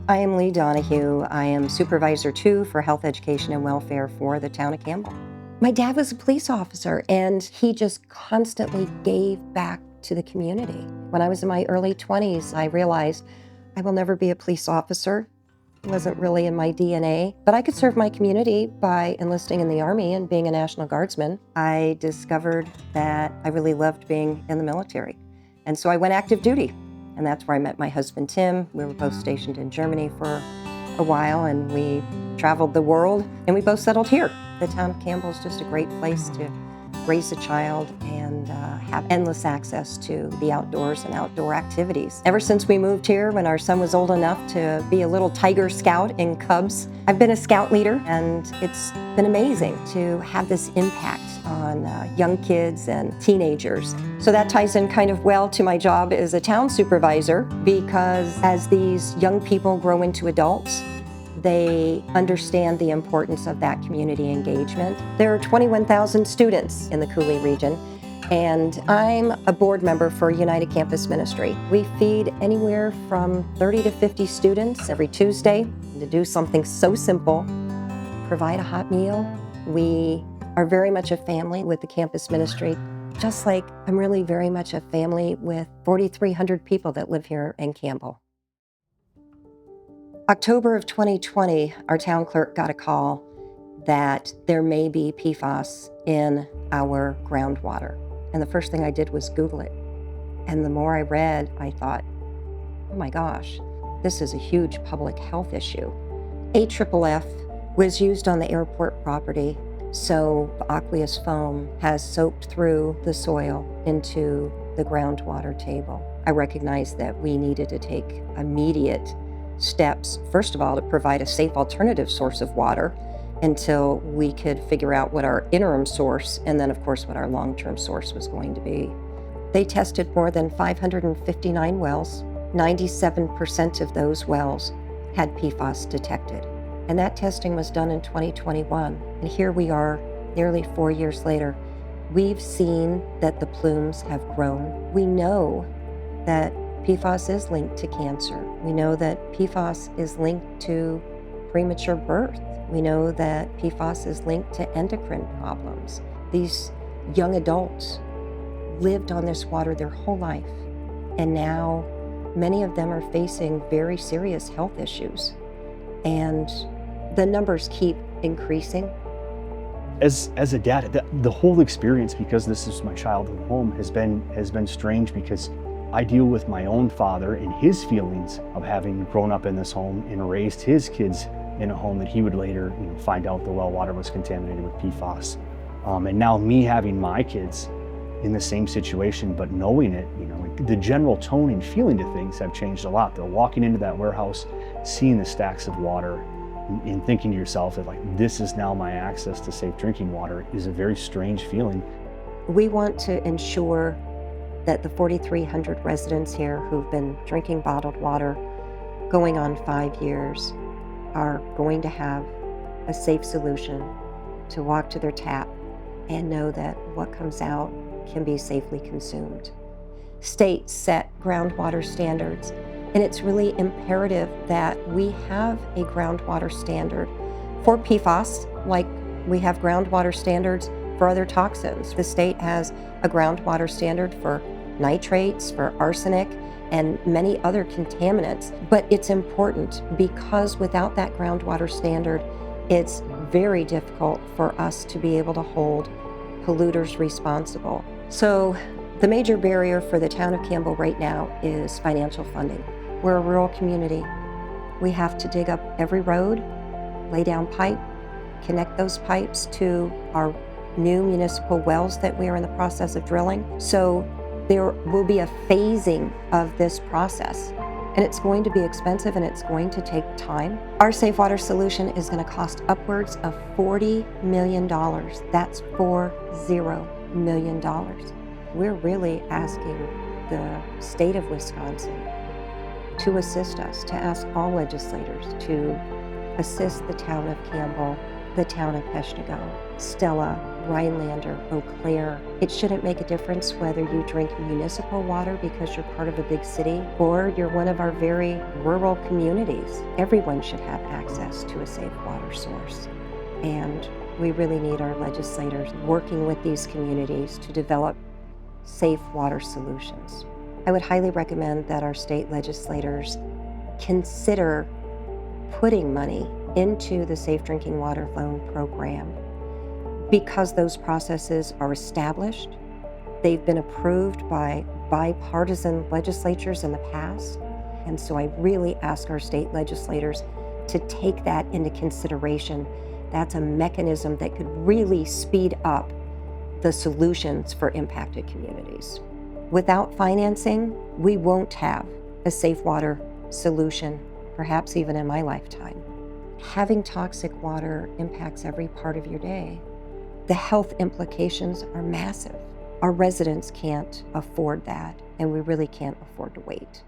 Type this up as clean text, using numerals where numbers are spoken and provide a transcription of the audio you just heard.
I am Lee Donahue. I am Supervisor 2 for Health, Education, and Welfare for the Town of Campbell. My dad was a police officer, and he just constantly gave back to the community. When I was in my early 20s, I realized I will never be a police officer. It wasn't really in my DNA, but I could serve my community by enlisting in the Army and being a National Guardsman. I discovered that I really loved being in the military, and so I went active duty. And that's where I met my husband, Tim. We were both stationed in Germany for a while, and we traveled the world, and we both settled here. The town of Campbell is just a great place to raise a child and have endless access to the outdoors and outdoor activities. Ever since we moved here, when our son was old enough to be a little Tiger Scout in Cubs, I've been a scout leader, and it's been amazing to have this impact on young kids and teenagers. So that ties in kind of well to my job as a town supervisor, because as these young people grow into adults, they understand the importance of that community engagement. There are 21,000 students in the Cooley region, and I'm a board member for United Campus Ministry. We feed anywhere from 30 to 50 students every Tuesday to do something so simple, provide a hot meal. We are very much a family with the campus ministry, just like I'm really very much a family with 4,300 people that live here in Campbell. October of 2020, our town clerk got a call that there may be PFAS in our groundwater. And the first thing I did was Google it. And the more I read, I thought, oh my gosh, this is a huge public health issue. AFFF was used on the airport property, so the aqueous foam has soaked through the soil into the groundwater table. I recognized that we needed to take immediate steps, first of all, to provide a safe alternative source of water until we could figure out what our interim source, and then of course what our long-term source was going to be. They tested more than 559 wells. 97% of those wells had PFAS detected. And that testing was done in 2021. And here we are, nearly 4 years later. We've seen that the plumes have grown. We know that PFAS is linked to cancer. We know that PFAS is linked to premature birth. We know that PFAS is linked to endocrine problems. These young adults lived on this water their whole life, and now many of them are facing very serious health issues, and the numbers keep increasing. As a dad, the whole experience, because this is my childhood home, has been strange, because I deal with my own father and his feelings of having grown up in this home and raised his kids in a home that he would later, find out the well water was contaminated with PFAS. And now me having my kids in the same situation, but knowing it, the general tone and feeling to things have changed a lot. They're walking into that warehouse, seeing the stacks of water, and thinking to yourself that, like, this is now my access to safe drinking water, is a very strange feeling. We want to ensure that the 4,300 residents here who've been drinking bottled water going on 5 years are going to have a safe solution to walk to their tap and know that what comes out can be safely consumed. States set groundwater standards, and it's really imperative that we have a groundwater standard for PFAS, like we have groundwater standards for other toxins. The state has a groundwater standard for nitrates, for arsenic, and many other contaminants. But it's important, because without that groundwater standard, it's very difficult for us to be able to hold polluters responsible. So the major barrier for the town of Campbell right now is financial funding. We're a rural community. We have to dig up every road, lay down pipe, connect those pipes to our new municipal wells that we are in the process of drilling. So there will be a phasing of this process, and it's going to be expensive and it's going to take time. Our safe water solution is going to cost upwards of $40 million. That's $40 million. We're really asking the state of Wisconsin to assist us, to ask all legislators to assist the town of Campbell, the town of Peshtigo, Stella, Rhinelander, Eau Claire. It shouldn't make a difference whether you drink municipal water because you're part of a big city or you're one of our very rural communities. Everyone should have access to a safe water source. And we really need our legislators working with these communities to develop safe water solutions. I would highly recommend that our state legislators consider putting money into the Safe Drinking Water Loan Program because those processes are established. They've been approved by bipartisan legislatures in the past. And so I really ask our state legislators to take that into consideration. That's a mechanism that could really speed up the solutions for impacted communities. Without financing, we won't have a safe water solution, perhaps even in my lifetime. Having toxic water impacts every part of your day. The health implications are massive. Our residents can't afford that, and we really can't afford to wait.